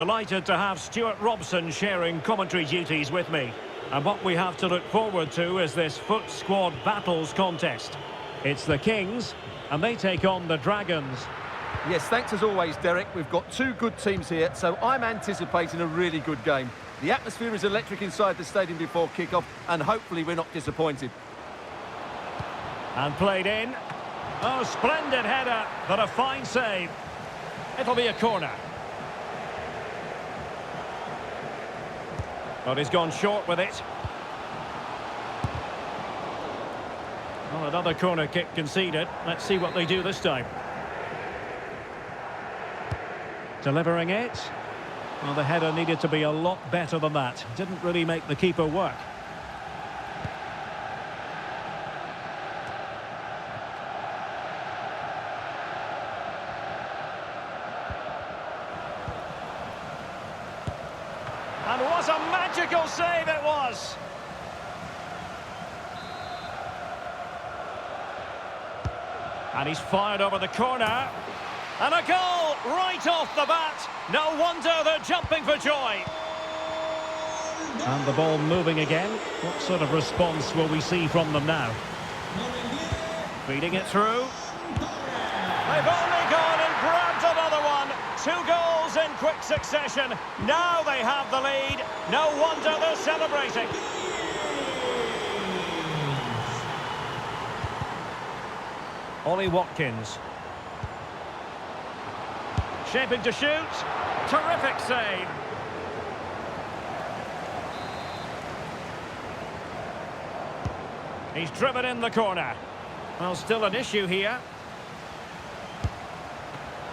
Delighted to have Stuart Robson sharing commentary duties with me. And what we have to look forward to is this Foot Squad Battles contest. It's the Kings, and they take on the Dragons. Yes, thanks as always, Derek. We've got two good teams here, so I'm anticipating a really good game. The atmosphere is electric inside the stadium before kick-off, and hopefully we're not disappointed. And played in. Oh, splendid header, but a fine save. It'll be a corner. But he's gone short with it. Well, another corner kick conceded. Let's see what they do this time. Delivering it. Well, the header needed to be a lot better than that. Didn't really make the keeper work. And what a magical save it was! And he's fired over the corner. And a goal right off the bat. No wonder they're jumping for joy. And the ball moving again. What sort of response will we see from them now? Feeding it through. They've only gone and grabbed another one. 2 goals in quick succession. Now they have the lead. No wonder they're celebrating. Ollie Watkins. Shaping to shoot. Terrific save. He's driven in the corner. Well, still an issue here.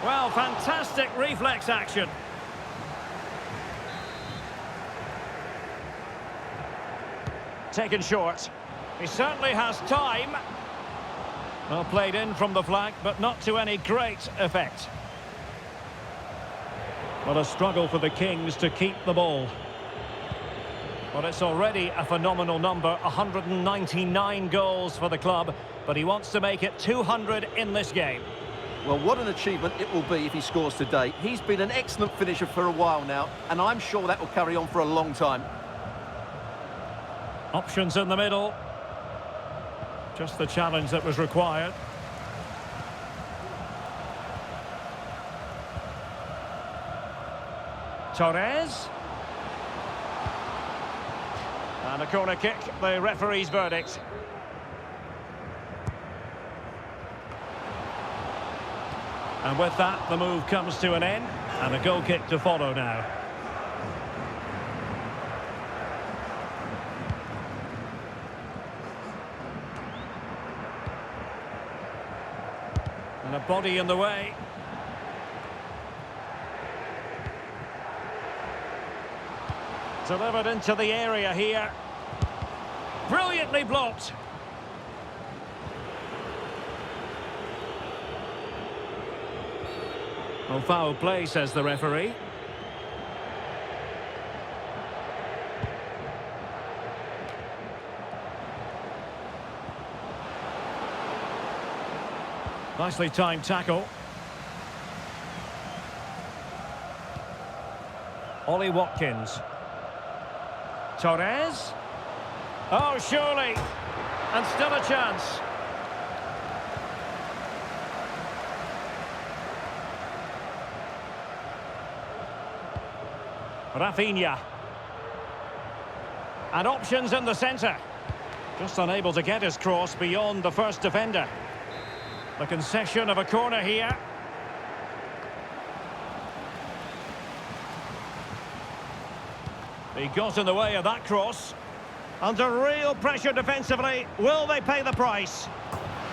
Well, fantastic reflex action. Taken short. He certainly has time. Well played in from the flank, but not to any great effect. Well, a struggle for the Kings to keep the ball. Well, it's already a phenomenal number, 199 goals for the club, but he wants to make it 200 in this game. Well, what an achievement it will be if he scores today. He's been an excellent finisher for a while now, and I'm sure that will carry on for a long time. Options in the middle. Just the challenge that was required. Torres. And a corner kick, the referee's verdict. And with that, the move comes to an end, and a goal kick to follow now. And a body in the way. Delivered into the area here. Brilliantly blocked. Oh, foul play, says the referee. Nicely timed tackle. Ollie Watkins. Torres. Oh, surely. And still a chance. Rafinha. And options in the centre. Just unable to get his cross beyond the first defender. The concession of a corner here. He got in the way of that cross. Under real pressure defensively. Will they pay the price?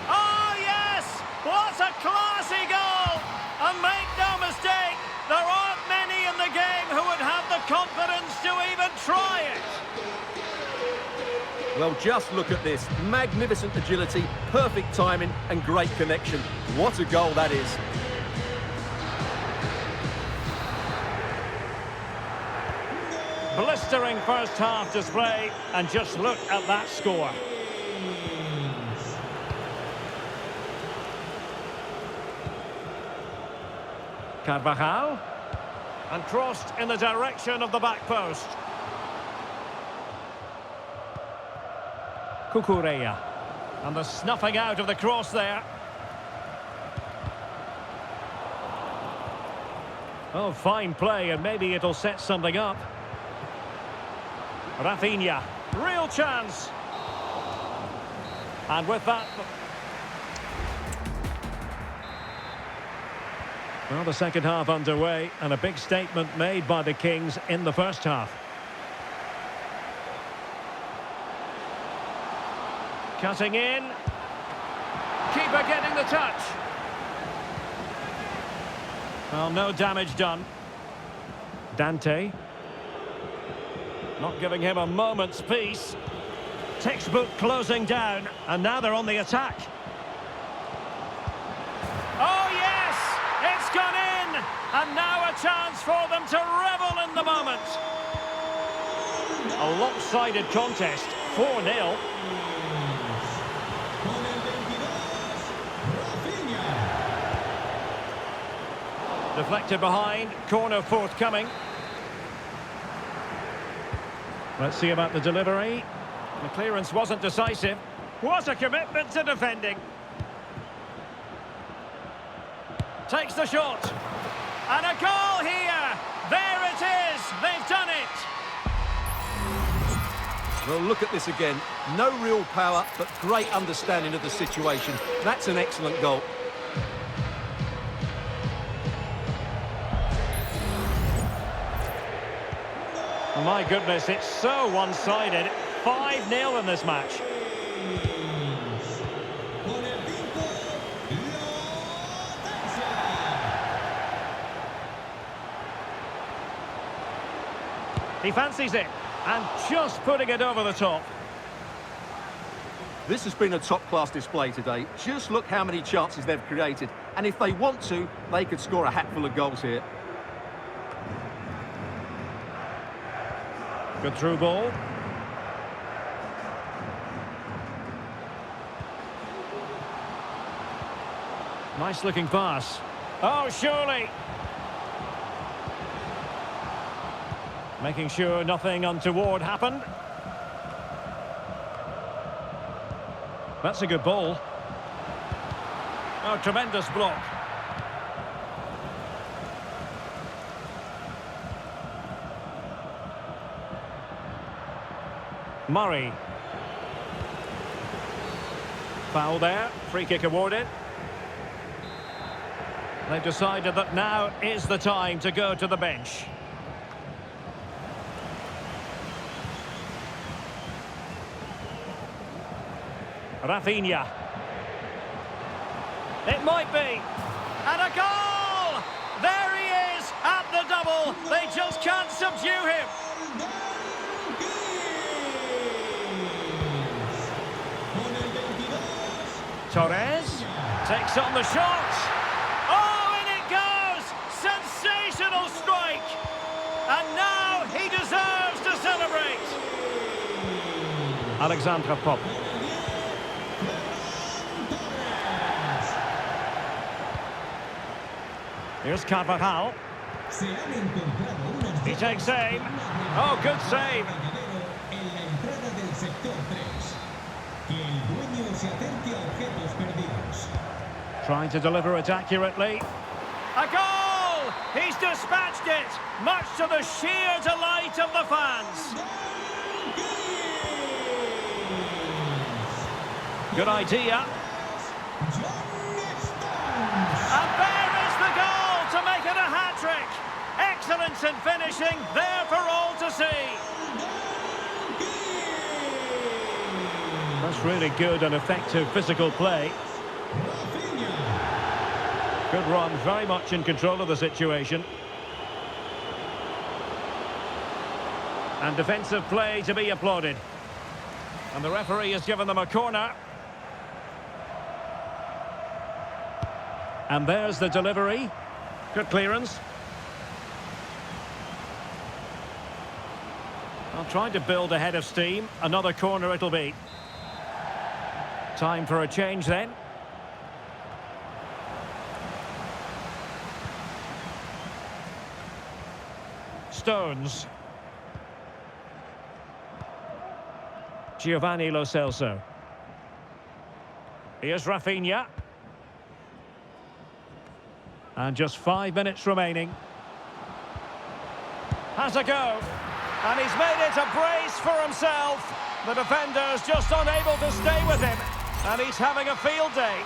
Oh, yes! What a classy goal! And make no mistake, there aren't many in the game who would have the confidence to even try it. Well, just look at this. Magnificent agility, perfect timing, and great connection. What a goal that is. Blistering first half display, and just look at that score. Carvajal. And crossed in the direction of the back post. Cucurella. And the snuffing out of the cross there. Oh, fine play, and maybe it'll set something up. Rafinha. Real chance. And with that... Well, the second half underway, and a big statement made by the Kings in the first half. Cutting in. Keeper getting the touch. Well, no damage done. Dante. Not giving him a moment's peace. Textbook closing down, and now they're on the attack. Oh, yes! It's gone in! And now a chance for them to revel in the moment. A lopsided contest, 4-0. Deflected behind, corner forthcoming. Let's see about the delivery. The clearance wasn't decisive. What a commitment to defending. Takes the shot. And a goal here. There it is. They've done it. Well, look at this again. No real power, but great understanding of the situation. That's an excellent goal. My goodness, it's so one-sided. 5-0 in this match. He fancies it, and just putting it over the top. This has been a top-class display today. Just look how many chances they've created. And if they want to, they could score a hatful of goals here. Good through ball. Nice looking pass. Oh, surely. Making sure nothing untoward happened. That's a good ball. Oh, tremendous block. Murray. Foul there. Free kick awarded. They've decided that now is the time to go to the bench. Rafinha. It might be. And a goal! There he is at the double. They just can't subdue him. Torres takes on the shot. Oh, and it goes! Sensational strike! And now he deserves to celebrate. Alexandra Pop. Here's Carvajal. He takes aim. Oh, good save. Trying to deliver it accurately. A goal! He's dispatched it, much to the sheer delight of the fans. Good idea. And there is the goal to make it a hat-trick. Excellence in finishing, there for all to see. That's really good and effective physical play. Good run, very much in control of the situation. And defensive play to be applauded. And the referee has given them a corner. And there's the delivery. Good clearance. Well, trying to build a head of steam. Another corner it'll be. Time for a change then. stones. Giovanni Lo Celso. Here's Rafinha. And just 5 minutes remaining. Has a go. And he's made it a brace for himself. The defender's just unable to stay with him. And he's having a field day.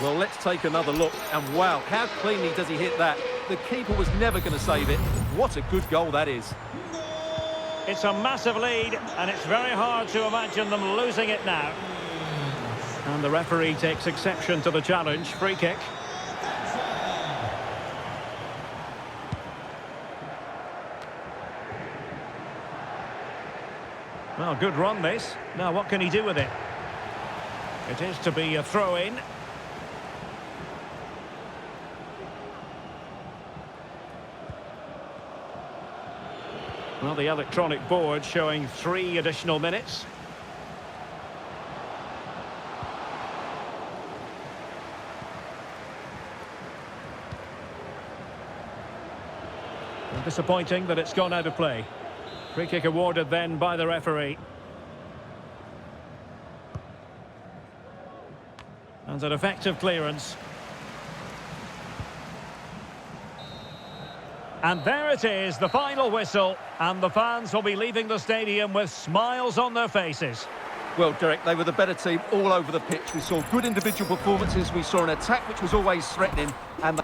Well, let's take another look. And wow, how cleanly does he hit that? The keeper was never going to save it. What a good goal that is. It's a massive lead, and it's very hard to imagine them losing it now. And the referee takes exception to the challenge. Free kick. Well, good run this. Now, what can he do with it? It is to be a throw-in. Well, the electronic board showing 3 additional minutes. And disappointing that it's gone out of play. Free kick awarded then by the referee. And an effective clearance. And there it is, the final whistle, and the fans will be leaving the stadium with smiles on their faces. Well, Derek, they were the better team all over the pitch. We saw good individual performances, we saw an attack which was always threatening, and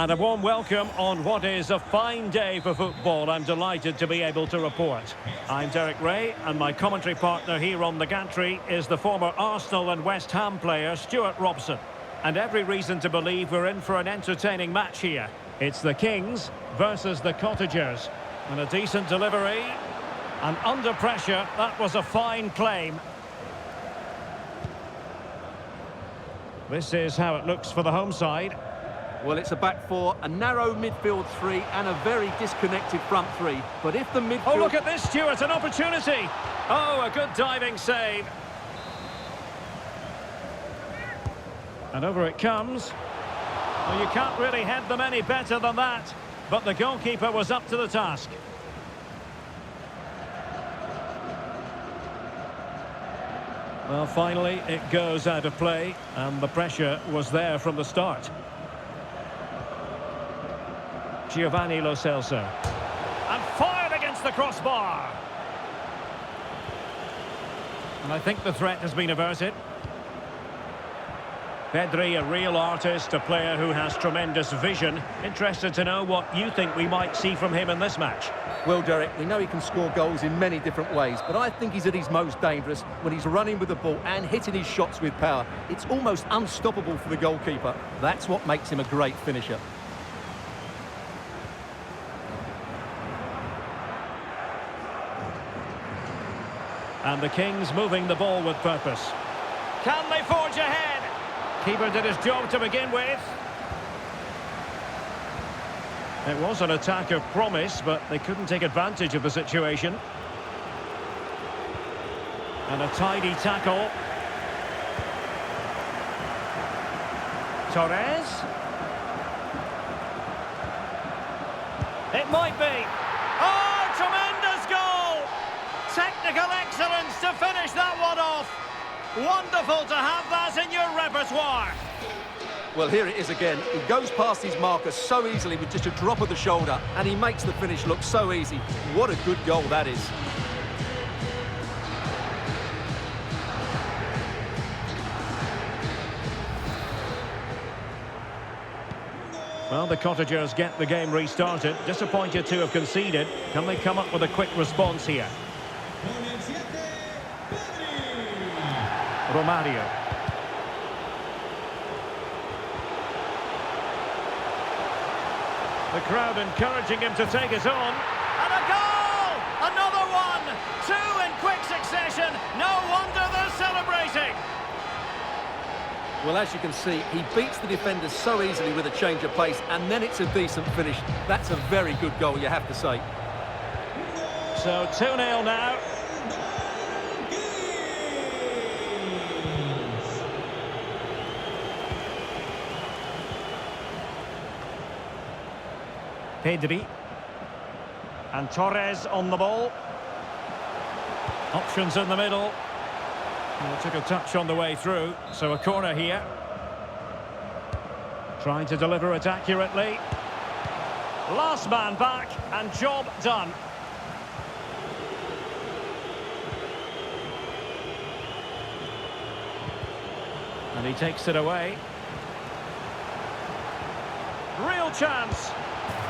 And a warm welcome on what is a fine day for football. I'm delighted to be able to report. I'm Derek Ray, and my commentary partner here on the gantry is the former Arsenal and West Ham player Stuart Robson. And every reason to believe we're in for an entertaining match here. It's the Kings versus the Cottagers. And a decent delivery. And under pressure, that was a fine claim. This is how it looks for the home side. well, it's a back four, a narrow midfield three, and a very disconnected front three. But if the midfield... Oh, look at this, Stuart, an opportunity. Oh, a good diving save. And over it comes. Well, you can't really head them any better than that. But the goalkeeper was up to the task. Well, finally, it goes out of play, and the pressure was there from the start. Giovanni Lo Celso. And fired against the crossbar. And I think the threat has been averted. Pedri, a real artist, a player who has tremendous vision. Interested to know what you think we might see from him in this match. Well, Derek, we know he can score goals in many different ways, but I think he's at his most dangerous when he's running with the ball and hitting his shots with power. It's almost unstoppable for the goalkeeper. That's what makes him a great finisher. And the Kings moving the ball with purpose. Can they forge ahead? Keeper did his job to begin with. It was an attack of promise, but they couldn't take advantage of the situation. And a tidy tackle. Torres. It might be. Oh, tremendous goal! Technical excellence to finish that one off. Wonderful to have that in your repertoire. Well, here it is again. He goes past his marker so easily with just a drop of the shoulder, and he makes the finish look so easy. What a good goal that is. Well, the Cottagers get the game restarted. Disappointed to have conceded. Can they come up with a quick response here? Romario. The crowd encouraging him to take it on. And a goal! Another one! Two in quick succession. No wonder they're celebrating. Well, as you can see, he beats the defenders so easily with a change of pace, and then it's a decent finish. That's a very good goal, you have to say. So 2-0 now. Pedri. And Torres on the ball. Options in the middle. Well, took a touch on the way through, so a corner here. Trying to deliver it accurately. Last man back, and job done. And he takes it away. Real chance.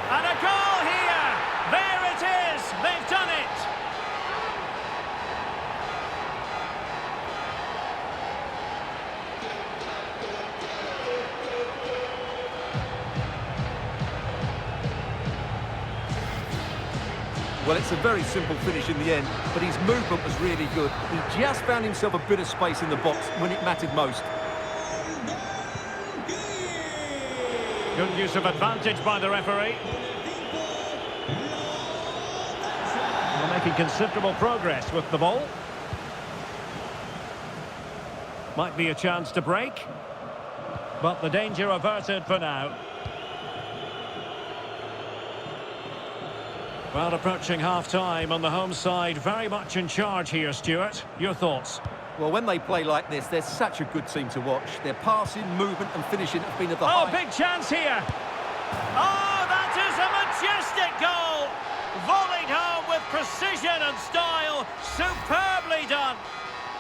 And a goal here! There it is! They've done it! Well, it's a very simple finish in the end, but his movement was really good. He just found himself a bit of space in the box when it mattered most. Good use of advantage by the referee. They're making considerable progress with the ball. Might be a chance to break, but the danger averted for now. Well, approaching half-time on the home side, very much in charge here, Stuart. Your thoughts? Well, when they play like this, they're such a good team to watch. Their passing, movement and finishing have been at the high. Big chance here. Oh, that is a majestic goal. Volleyed home with precision and style. Superbly done.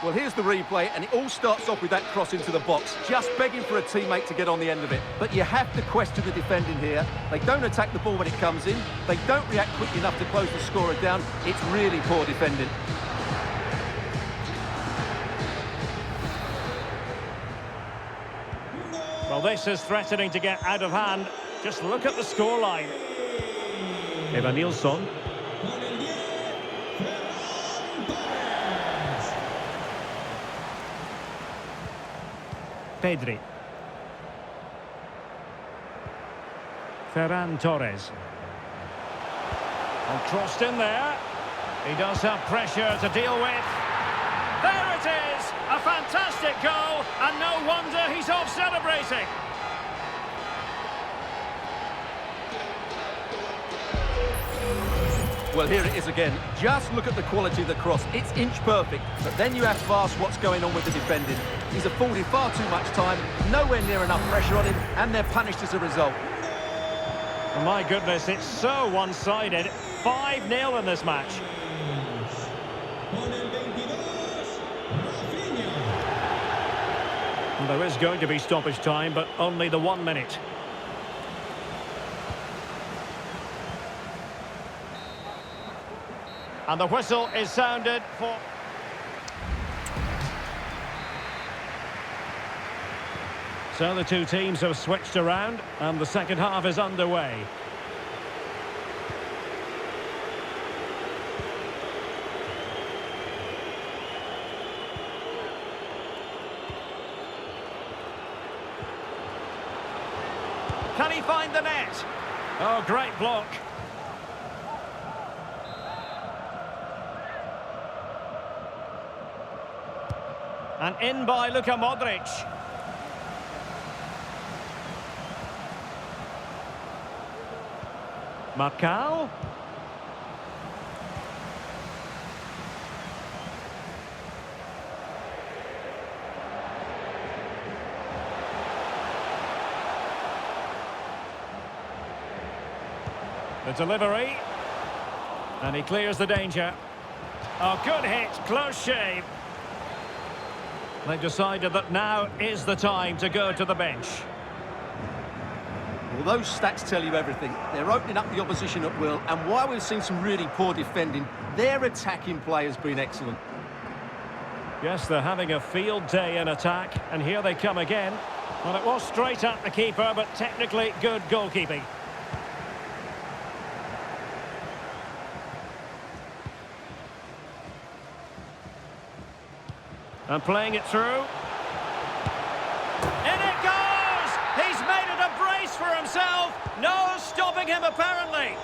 Well, here's the replay, and it all starts off with that cross into the box, just begging for a teammate to get on the end of it. But you have to question the defending here. They don't attack the ball when it comes in. They don't react quickly enough to close the scorer down. It's really poor defending. Well, this is threatening to get out of hand. Just look at the scoreline. Eva Nilsson. Pedri. Ferran Torres. And crossed in there. He does have pressure to deal with. There it is! A fantastic goal, and no wonder he's off celebrating. Well, here it is again. Just look at the quality of the cross. It's inch perfect, but then you have to ask what's going on with the defending. He's afforded far too much time, nowhere near enough pressure on him, and they're punished as a result. Oh, my goodness, it's so one-sided. 5-0 in this match. Well, there is going to be stoppage time, but only the 1 minute. And the whistle is sounded for... So the two teams have switched around, and the second half is underway. Can he find the net? Oh, great block. And in by Luka Modric. Marcal. The delivery. And he clears the danger. Oh, good hit, close shave. They've decided that now is the time to go to the bench. Well, those stats tell you everything. They're opening up the opposition at will, and while we've seen some really poor defending, their attacking play has been excellent. Yes, they're having a field day in attack, and here they come again. Well, it was straight at the keeper, but technically good goalkeeping. And playing it through. stopping him, apparently.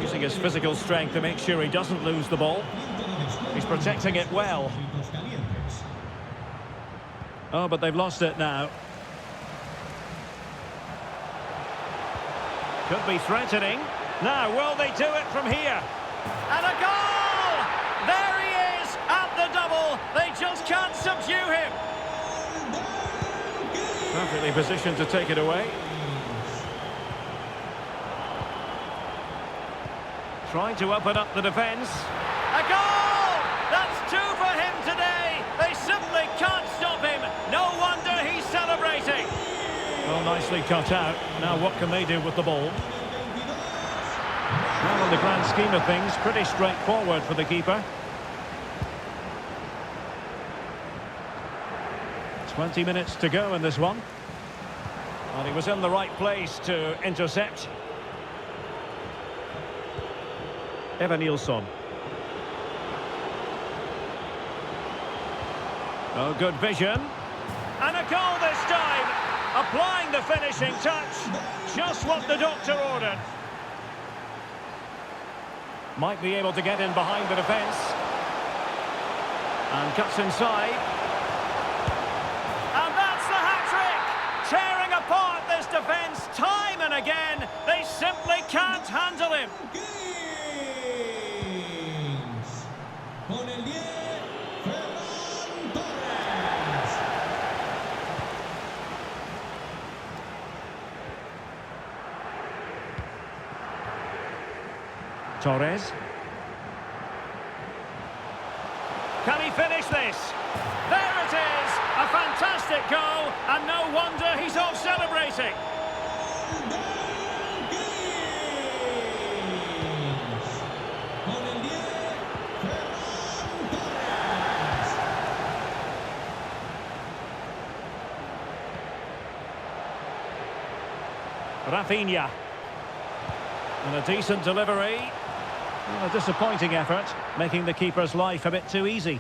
Using his physical strength to make sure he doesn't lose the ball. He's protecting it well. Oh, but they've lost it now. Could be threatening. Now, will they do it from here? And a goal! There he is at the double. They just can't subdue him. Perfectly positioned to take it away. Trying to open up the defence. A goal! That's two for him today. They simply can't stop him. No wonder he's celebrating. Well, nicely cut out. Now what can they do with the ball? Well, in the grand scheme of things, pretty straightforward for the keeper. 20 minutes to go in this one. And he was in the right place to intercept. Nilsson. Oh, good vision. And a goal this time. Applying the finishing touch. Just what the doctor ordered. Might be able to get in behind the defence. And cuts inside. And that's the hat-trick. Tearing apart this defence time and again. They simply can't handle him. Torres. Can he finish this? There it is! A fantastic goal, and no wonder he's off celebrating. Rafinha. And a decent delivery. Well, a disappointing effort, making the keeper's life a bit too easy.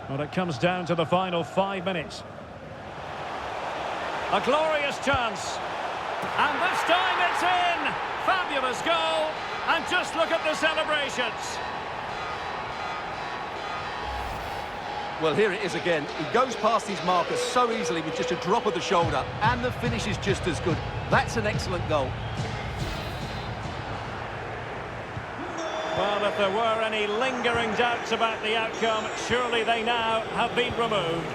Well, it comes down to the final 5 minutes. A glorious chance. And this time it's in! Fabulous goal. And just look at the celebrations. Well, here it is again. He goes past his marker so easily with just a drop of the shoulder, and the finish is just as good. That's an excellent goal. Well, if there were any lingering doubts about the outcome, surely they now have been removed.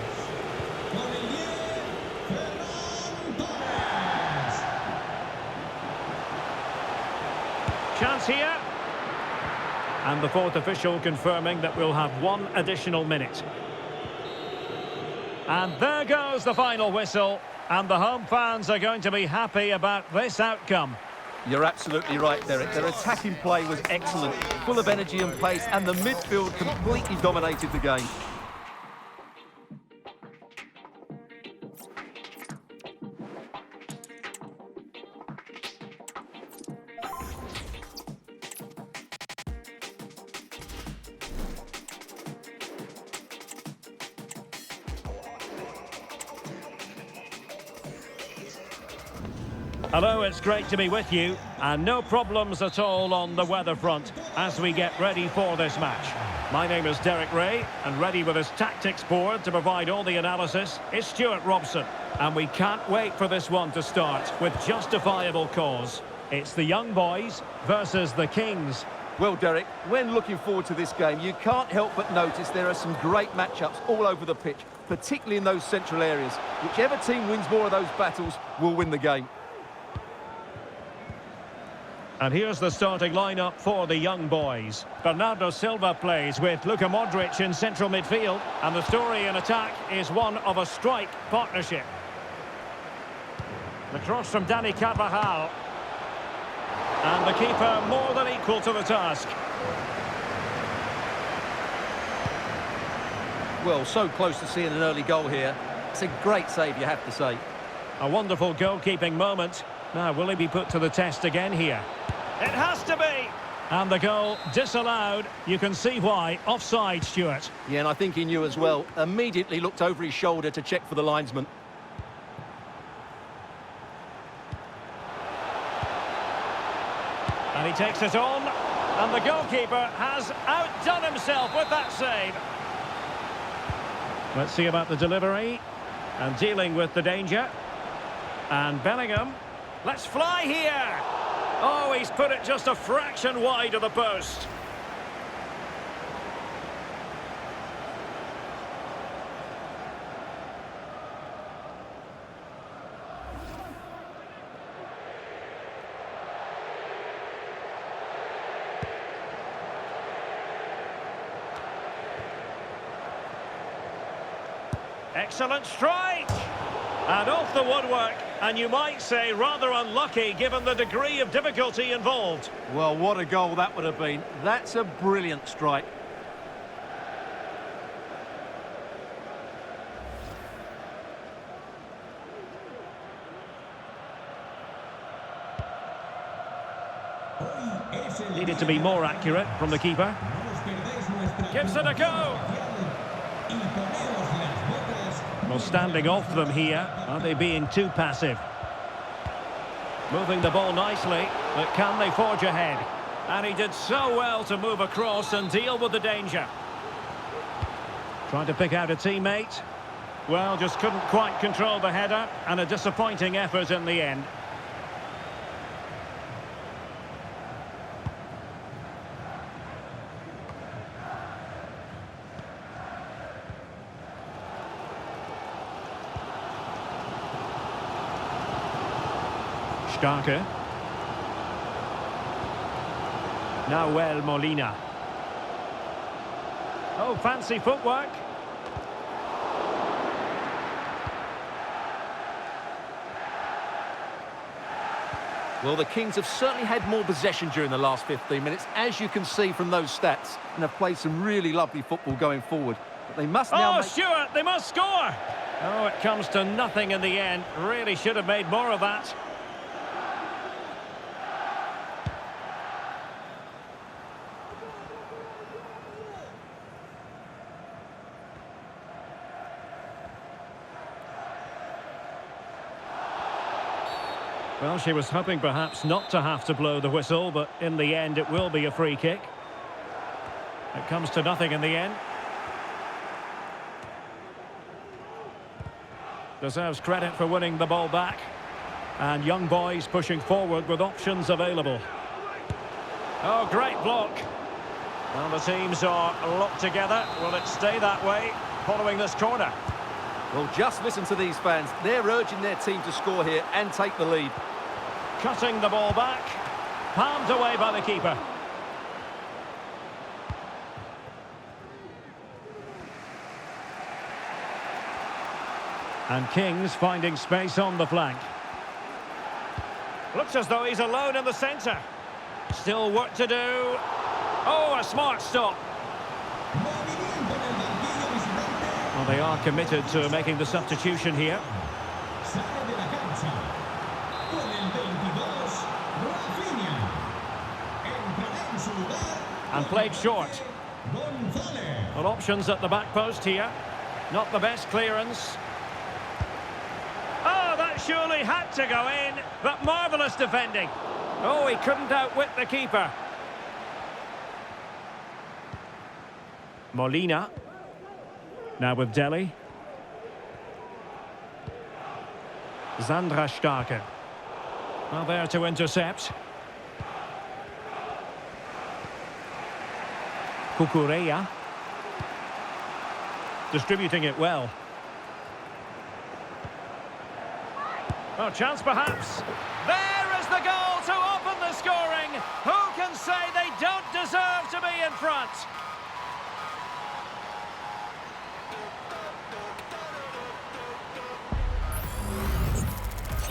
Chance here. And the fourth official confirming that we'll have one additional minute. And there goes the final whistle. And the home fans are going to be happy about this outcome. You're absolutely right, Derek. Their attacking play was excellent, full of energy and pace, and the midfield completely dominated the game. Hello, it's great to be with you, and no problems at all on the weather front as we get ready for this match. My name is Derek Ray, and ready with his tactics board to provide all the analysis is Stuart Robson. And we can't wait for this one to start with justifiable cause. It's the young boys versus the Kings. Well, Derek, when looking forward to this game, you can't help but notice there are some great matchups all over the pitch, particularly in those central areas. Whichever team wins more of those battles will win the game. And here's the starting lineup for the young boys. Bernardo Silva plays with Luka Modric in central midfield. And the story in attack is one of a strike partnership. The cross from Dani Carvajal. And the keeper more than equal to the task. Well, so close to seeing an early goal here. It's a great save, you have to say. A wonderful goalkeeping moment. Now, will he be put to the test again here? It has to be! And the goal disallowed. You can see why. Offside, Stuart. Yeah, and I think he knew as well. Immediately looked over his shoulder to check for the linesman. And he takes it on. And the goalkeeper has outdone himself with that save. Let's see about the delivery. And dealing with the danger. And Bellingham. Let's fly here. Oh, he's put it just a fraction wide of the post. Excellent strike! And off the woodwork, and you might say rather unlucky given the degree of difficulty involved. Well, what a goal that would have been. That's a brilliant strike. Needed to be more accurate from the keeper. Gives it a go! Well, standing off them here, are they being too passive? Moving the ball nicely, but can they forge ahead? And he did so well to move across and deal with the danger. Trying to pick out a teammate. Well, just couldn't quite control the header, and a disappointing effort in the end. Starke. Nahuel Molina. Oh, fancy footwork. Well, the Kings have certainly had more possession during the last 15 minutes, as you can see from those stats, and have played some really lovely football going forward. But they must now Stuart, they must score! Oh, it comes to nothing in the end. Really should have made more of that. Well, she was hoping perhaps not to have to blow the whistle, but in the end it will be a free kick. It comes to nothing in the end. Deserves credit for winning the ball back. And young boys pushing forward with options available. Oh, great block. Well, the teams are locked together. Will it stay that way following this corner? Well, just listen to these fans. They're urging their team to score here and take the lead. Cutting the ball back. Palmed away by the keeper. And Kings finding space on the flank. Looks as though he's alone in the centre. Still work to do. Oh, a smart stop. Well, they are committed to making the substitution here. And played short. Well, options at the back post here. Not the best clearance. Oh, that surely had to go in, but marvellous defending. Oh, he couldn't outwit the keeper. Molina. Now with Dele. Zandra Starke. Well, there to intercept. Kukureya. Distributing it well. Oh, chance perhaps. There is the goal to open the scoring. Who can say they don't deserve to be in front?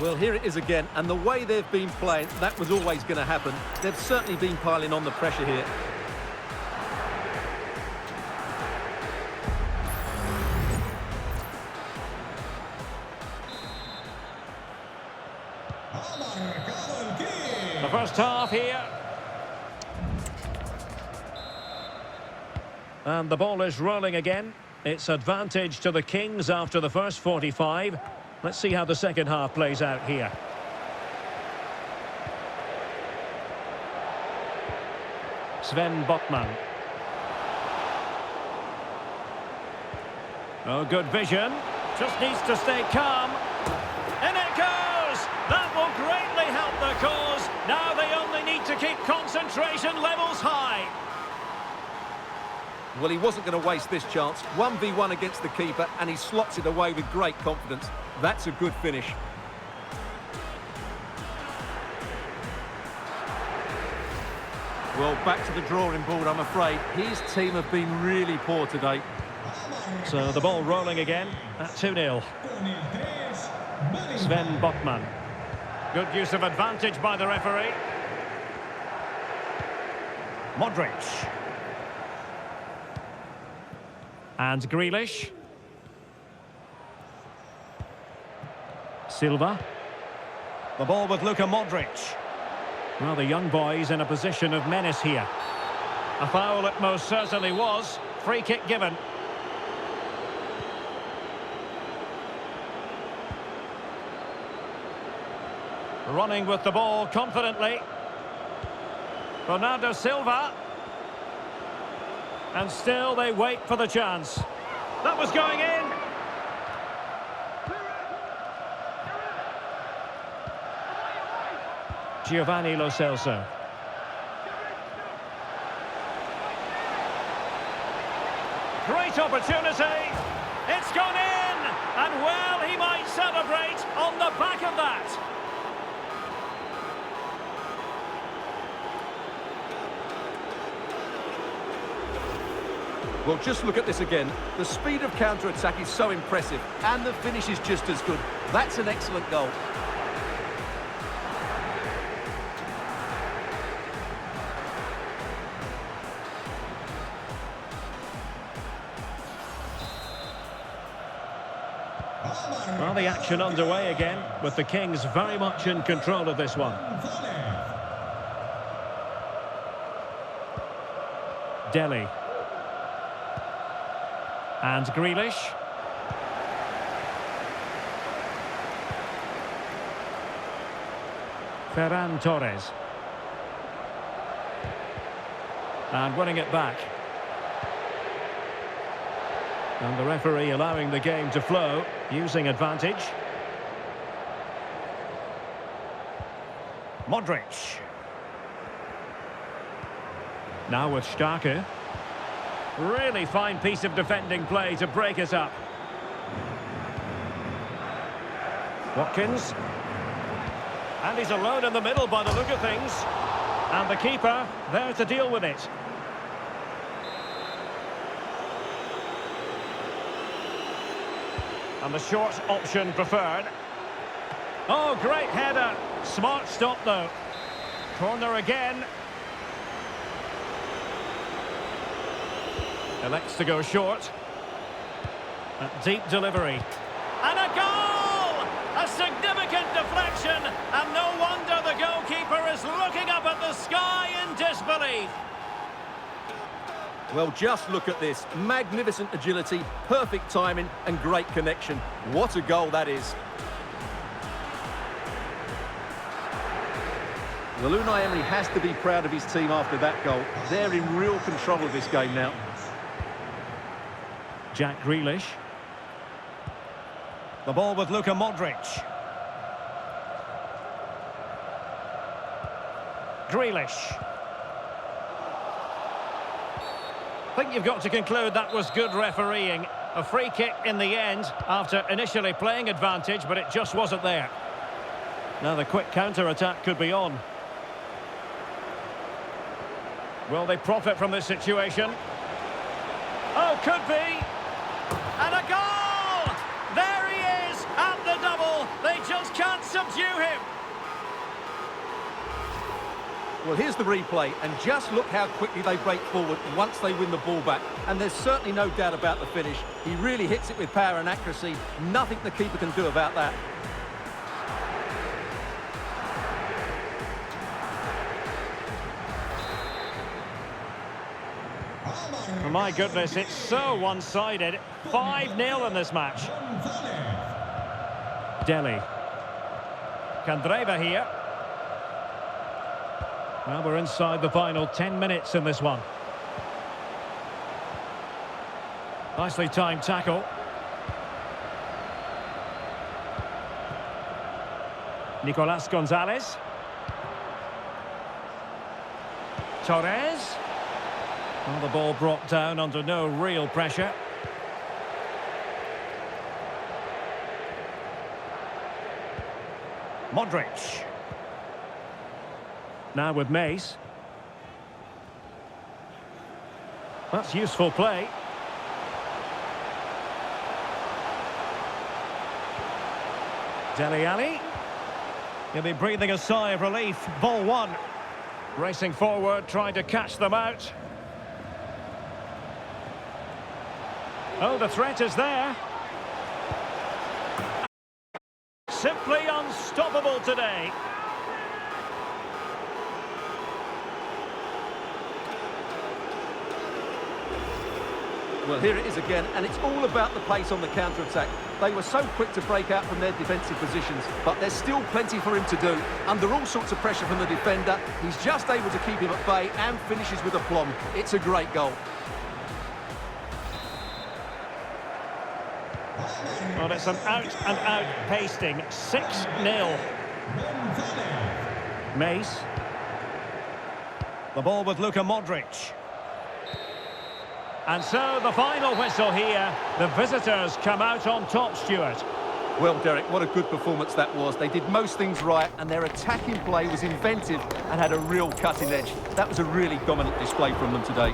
Well, here it is again, and the way they've been playing, that was always going to happen. They've certainly been piling on the pressure here. The first half here. And the ball is rolling again. It's advantage to the Kings after the first 45. Let's see how the second half plays out here. Sven Botman. Oh, good vision. Just needs to stay calm. In it goes! That will greatly help the cause. Now they only need to keep concentration levels high. Well, he wasn't going to waste this chance. 1v1 against the keeper, and he slots it away with great confidence. That's a good finish. Well, back to the drawing board, I'm afraid. His team have been really poor today. So the ball rolling again at 2-0. Sven Botman. Good use of advantage by the referee. Modric. And Grealish. Silva. The ball with Luka Modric. Well, the young boy's in a position of menace here. A foul it most certainly was. Free kick given. Running with the ball confidently. Bernardo Silva. And still they wait for the chance. That was going in. Giovanni Lo Celso. Great opportunity. It's gone in. And well, he might celebrate on the back of that. Well, just look at this again. The speed of counter-attack is so impressive, and the finish is just as good. That's an excellent goal. Well, the action underway again, with the Kings very much in control of this one. Dele. And Grealish. Ferran Torres. And winning it back. And the referee allowing the game to flow, using advantage. Modric. Now with Starke. Really fine piece of defending play to break us up. Watkins. And he's alone in the middle by the look of things. And the keeper there to deal with it. And the short option preferred. Oh, great header. Smart stop, though. Corner again. Elects to go short. A deep delivery. And a goal! A significant deflection. And no wonder the goalkeeper is looking up at the sky in disbelief. Well, just look at this. Magnificent agility, perfect timing, and great connection. What a goal that is. Well, Unai Emery has to be proud of his team after that goal. They're in real control of this game now. Jack Grealish. The ball with Luka Modric. Grealish. I think you've got to conclude that was good refereeing. A free kick in the end after initially playing advantage, but it just wasn't there. Now the quick counter-attack could be on. Will they profit from this situation? Oh, could be! And a goal! There he is at the double. They just can't subdue him. Well, here's the replay, and just look how quickly they break forward once they win the ball back. And there's certainly no doubt about the finish. He really hits it with power and accuracy. Nothing the keeper can do about that. my goodness, it's so one-sided. 5-0 in this match. Delhi. Candreva here. Well, we're inside the final 10 minutes in this one. Nicely timed tackle. Nicolas Gonzalez. Torres. Well, the ball brought down under no real pressure. Modric. Now with Mace. That's useful play. Dele Alli. He'll be breathing a sigh of relief. Ball one. Racing forward, trying to catch them out. Oh, the threat is there. Simply unstoppable today. Well, here it is again, and it's all about the pace on the counter-attack. They were so quick to break out from their defensive positions, but there's still plenty for him to do. Under all sorts of pressure from the defender, he's just able to keep him at bay and finishes with aplomb. It's a great goal. Well, it's an out-and-out pasting. 6-0. Mace. The ball with Luka Modric. And so the final whistle here. The visitors come out on top, Stuart. Well, Derek, what a good performance that was. They did most things right, and their attacking play was inventive and had a real cutting edge. That was a really dominant display from them today.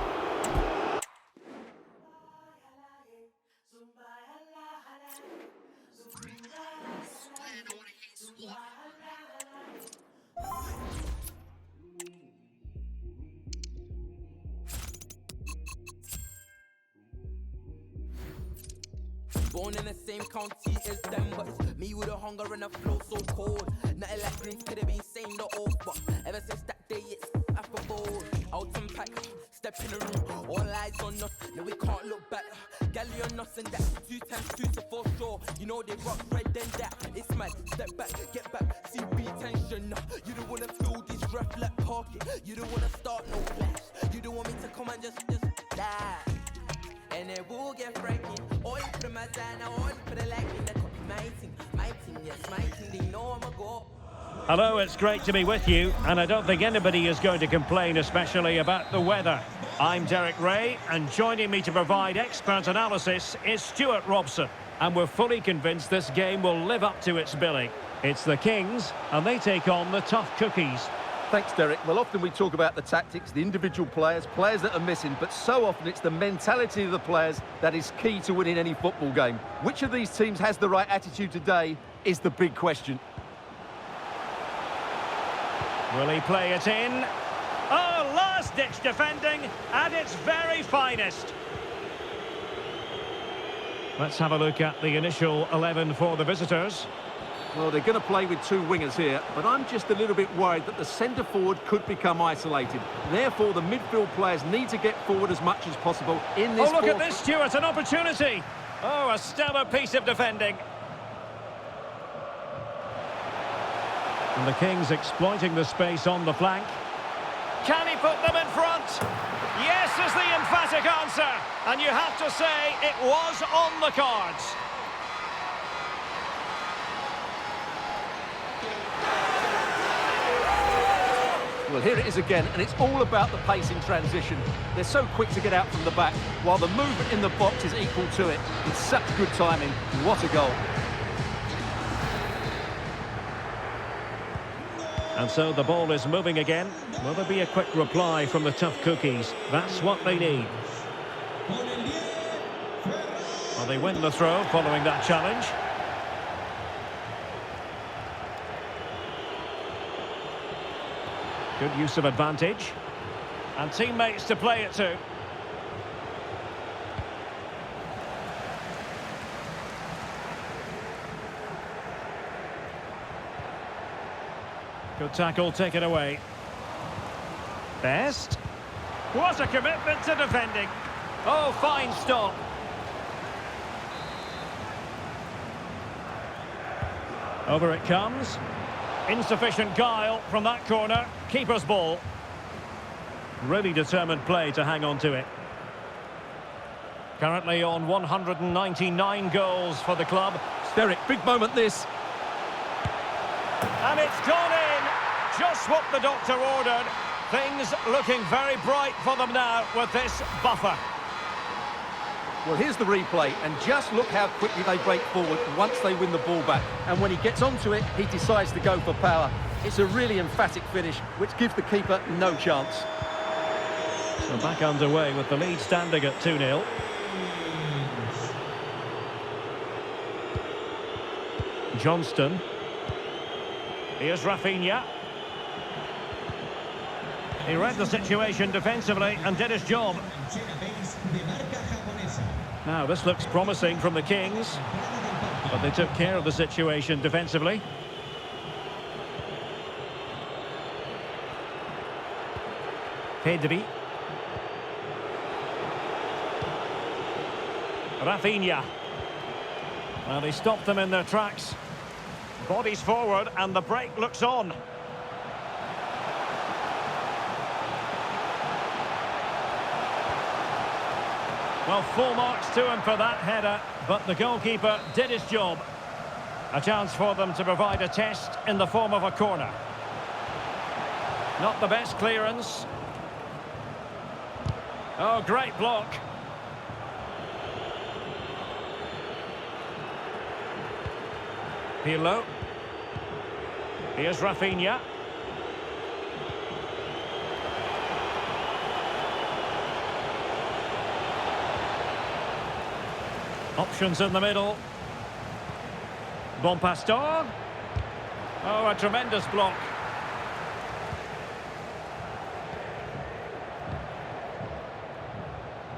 Born in the same county as them, but it's me with a hunger and a flow so cold. Nothing like greens could have been saying the oath, but ever since that day it's after bold. Out and pack, step in the room, all eyes on us, now we can't look back. Galley on us and that 2 times 2 to 4 sure. You know they rock red then that. It's mad, step back, get back, CB tension. You don't wanna feel this rough like pocket. You don't wanna start no clash. You don't want me to come and just die. And it will get breaking. All for the Mazana, all for the like in the copy. My team, yes, my team, they know I'm a go. Hello, it's great to be with you, and I don't think anybody is going to complain, especially about the weather. I'm Derek Ray, and joining me to provide expert analysis is Stuart Robson. And we're fully convinced this game will live up to its billing. It's the Kings, and they take on the tough cookies. Thanks, Derek. Well, often we talk about the tactics, the individual players that are missing, but so often it's the mentality of the players that is key to winning any football game. Which of these teams has the right attitude today is the big question. Will he play it in? Oh, last-ditch defending at its very finest. Let's have a look at the initial 11 for the visitors. Well, they're going to play with 2 wingers here, but I'm just a little bit worried that the centre-forward could become isolated. Therefore, the midfield players need to get forward as much as possible in this... Oh, look at this, Stuart, an opportunity! Oh, a stellar piece of defending. And the Kings exploiting the space on the flank. Can he put them in front? Yes is the emphatic answer. And you have to say it was on the cards. Well, here it is again, and it's all about the pace in transition. They're so quick to get out from the back, while the movement in the box is equal to it. It's such good timing. What a goal. And so the ball is moving again. Will there be a quick reply from the tough cookies? That's what they need. Well, they win the throw following that challenge. Good use of advantage. And teammates to play it to. Good tackle, taken away. Best. What a commitment to defending. Oh, fine stop. Over it comes. Insufficient guile from that corner. Keeper's ball. Really determined play to hang on to it. Currently on 199 goals for the club. Steric, big moment this. And it's gone in. Just what the doctor ordered. Things looking very bright for them now with this buffer. Well, here's the replay, and just look how quickly they break forward once they win the ball back. And when he gets onto it, he decides to go for power. It's a really emphatic finish, which gives the keeper no chance. So back underway with the lead standing at 2-0. Johnston. Here's Rafinha. He read the situation defensively and did his job. Now, this looks promising from the Kings, but they took care of the situation defensively. Pedri. Rafinha. Well, they stopped them in their tracks. Bodies forward and the break looks on. Well, full marks to him for that header, but the goalkeeper did his job. A chance for them to provide a test in the form of a corner. Not the best clearance. Oh, great block. Pirlo. Here's Rafinha. Options in the middle. Bon Pastor. Oh, a tremendous block.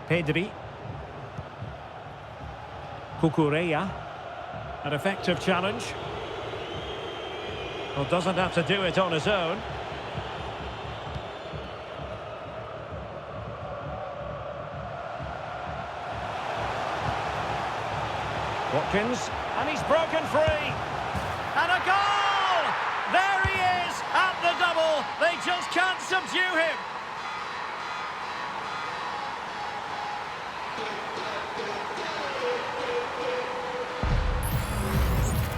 Pedri. Cucurella. An effective challenge. Well, doesn't have to do it on his own. Watkins, and he's broken free. And a goal! There he is at the double. They just can't subdue him.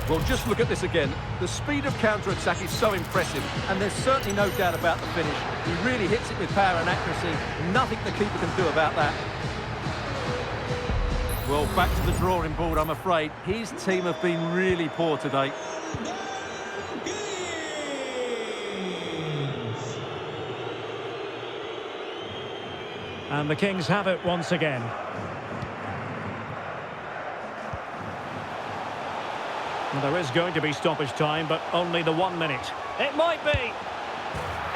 Well, just look at this again. The speed of counter-attack is so impressive, and there's certainly no doubt about the finish. He really hits it with power and accuracy. Nothing the keeper can do about that. Well, back to the drawing board, I'm afraid. His team have been really poor today. And the Kings have it once again. Well, there is going to be stoppage time, but only the 1 minute. It might be.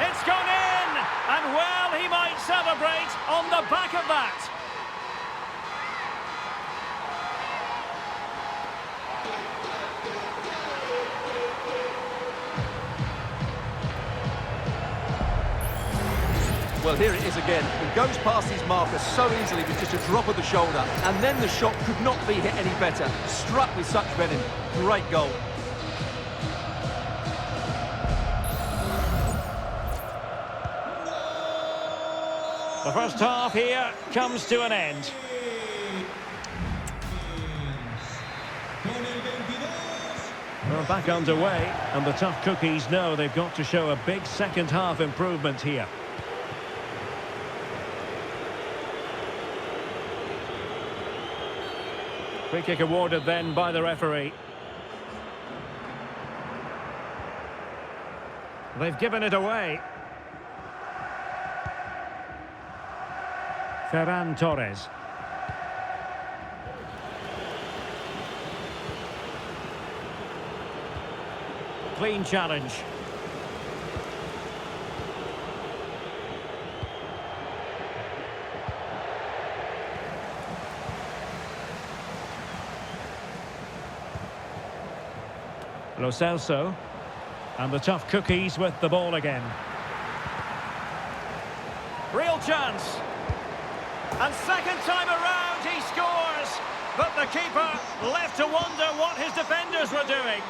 It's gone in! And well, he might celebrate on the back of that. Well, here it is again. He goes past his marker so easily with just a drop of the shoulder, and then the shot could not be hit any better. Struck with such venom. Great goal. The first half here comes to an end. Well, back underway, and the tough cookies know they've got to show a big second half improvement here. Free kick awarded then by the referee. They've given it away. Ferran Torres. Clean challenge. Lo Celso, and the tough cookies with the ball again. Real chance. And second time around, he scores. But the keeper left to wonder what his defenders were doing.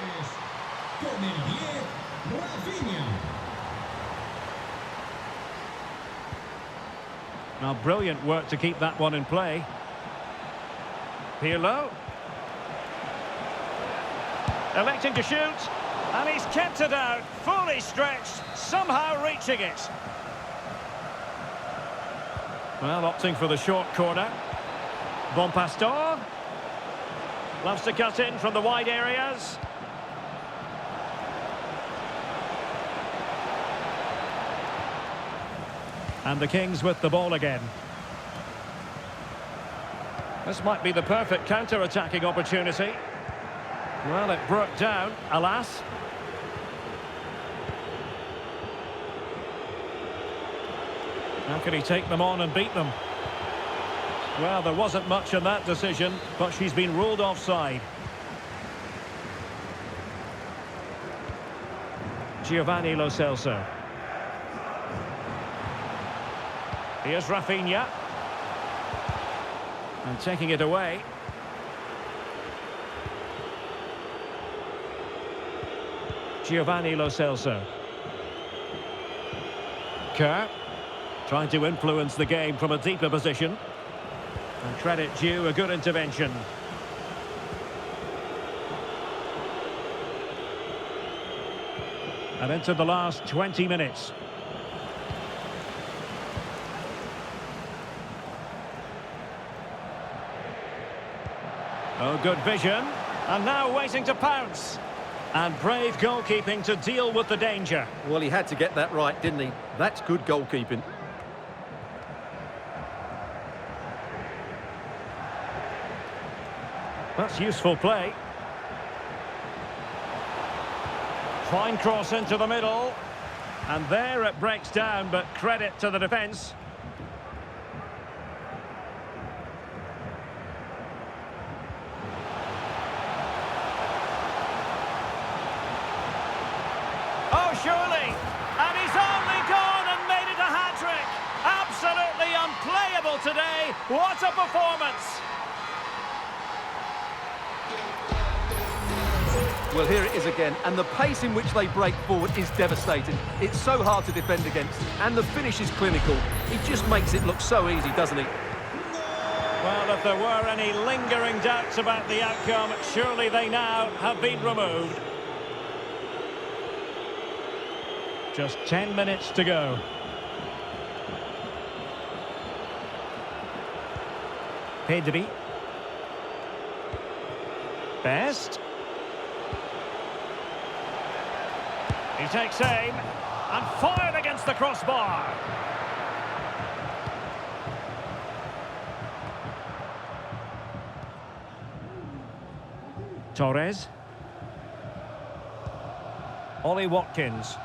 Now, brilliant work to keep that one in play. Pirlo. Electing to shoot. And he's kept it out, fully stretched, somehow reaching it. Well, opting for the short corner. Bon Pastor. Loves to cut in from the wide areas. And the Kings with the ball again. This might be the perfect counter-attacking opportunity. Well, it broke down, alas. How can he take them on and beat them? Well, there wasn't much in that decision, but she's been ruled offside. Giovanni Lo Celso. Here's Rafinha. And taking it away. Giovanni Lo Celso. Kerr. Trying to influence the game from a deeper position. And credit due, a good intervention. And into the last 20 minutes. Oh, good vision. And now waiting to pounce. And brave goalkeeping to deal with the danger. Well, he had to get that right, didn't he? That's good goalkeeping. That's useful play. Fine cross into the middle. And there it breaks down, but credit to the defence. Oh, surely! And he's only gone and made it a hat-trick! Absolutely unplayable today. What a performance! Well, here it is again, and the pace in which they break forward is devastating. It's so hard to defend against, and the finish is clinical. He just makes it look so easy, doesn't he? Well, if there were any lingering doubts about the outcome, surely they now have been removed. Just 10 minutes to go. Pedri. Best. He takes aim and fired against the crossbar. Torres. Ollie Watkins.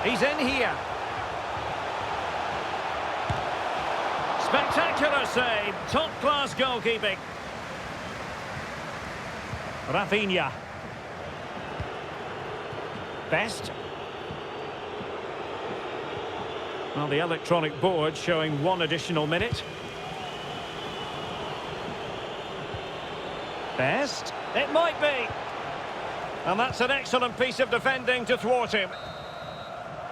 He's in here. Spectacular save. Top-class goalkeeping. Rafinha. Best. Well, the electronic board showing 1 additional minute. Best. It might be. And that's an excellent piece of defending to thwart him.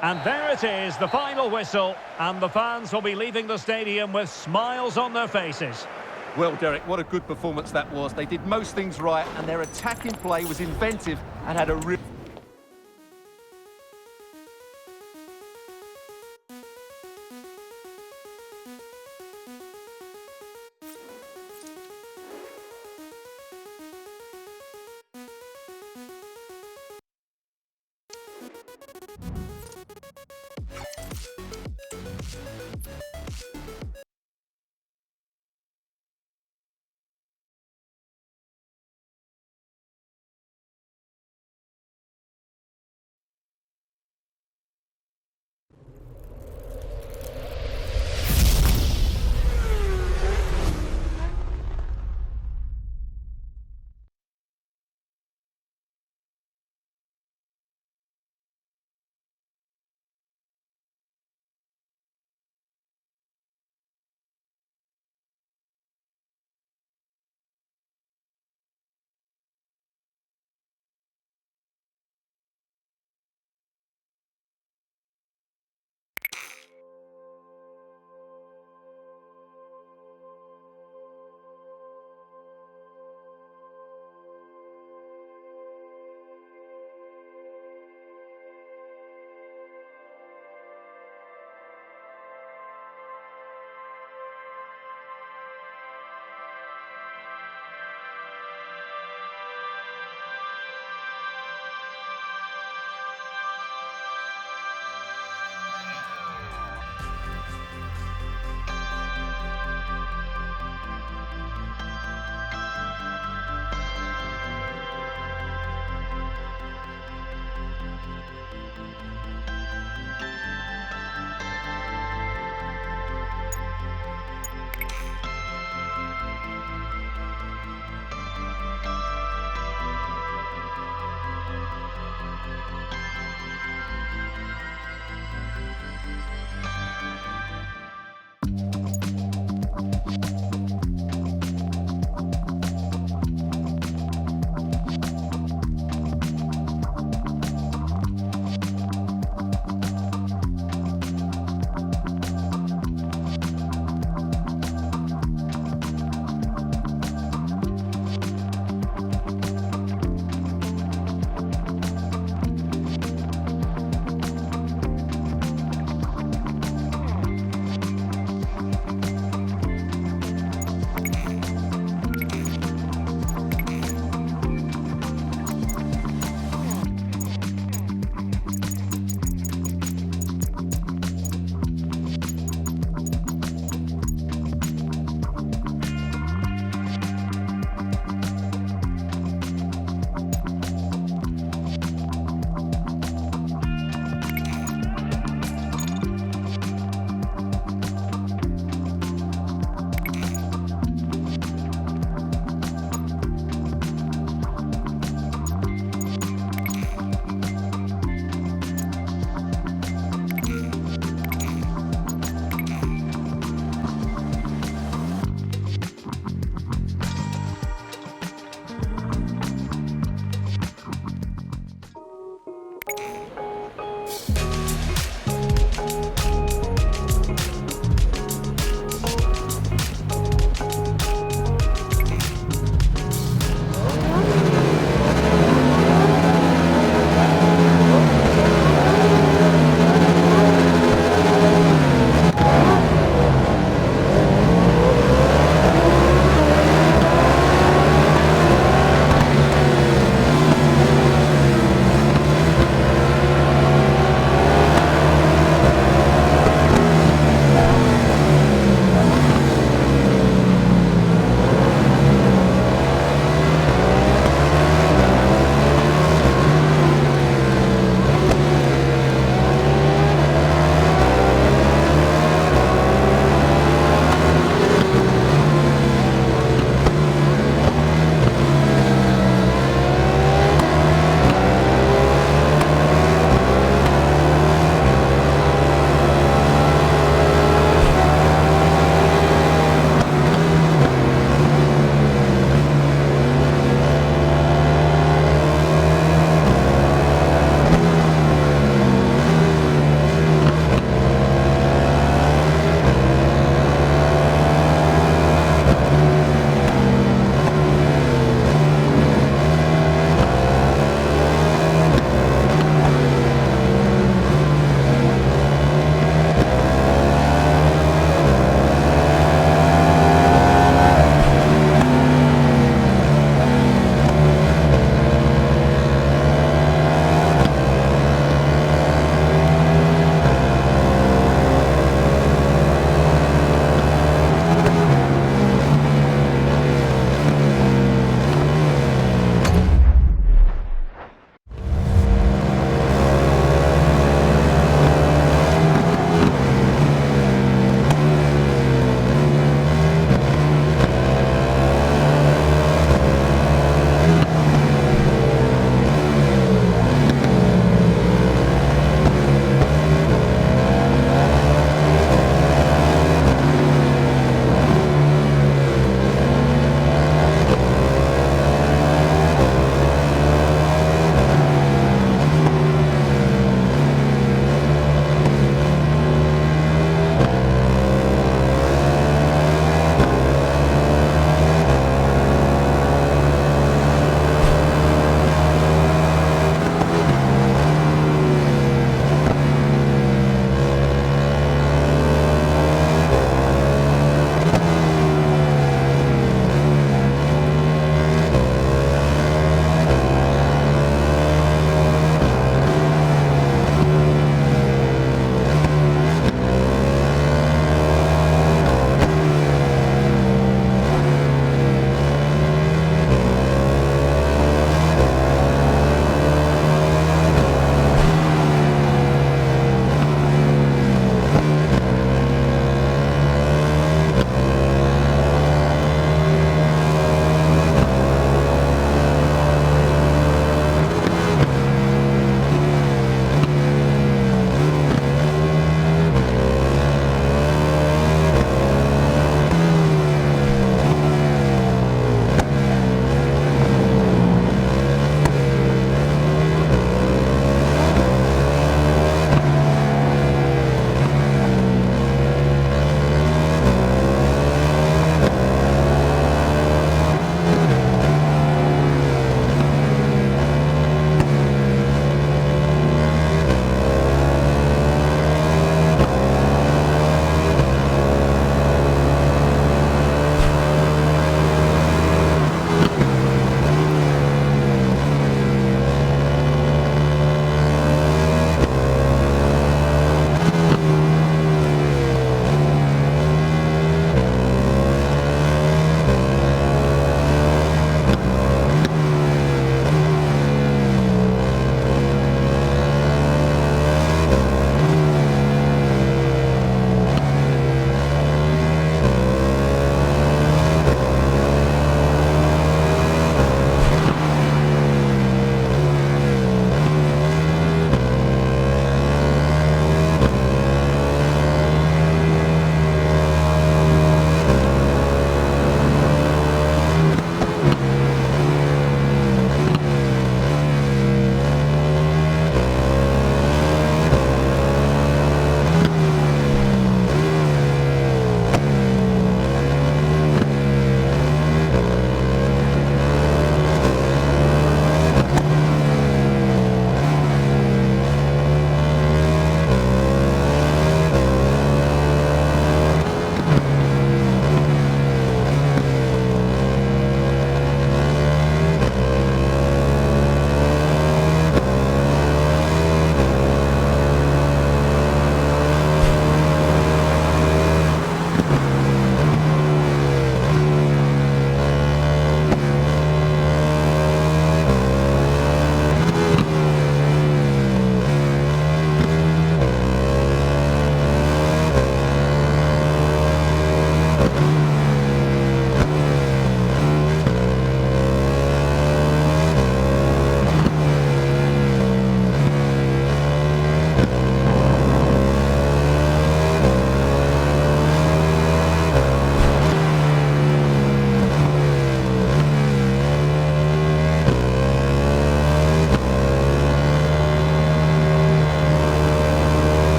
And there it is, the final whistle. And the fans will be leaving the stadium with smiles on their faces. Well, Derek, what a good performance that was. They did most things right, and their attacking play was inventive and had a real...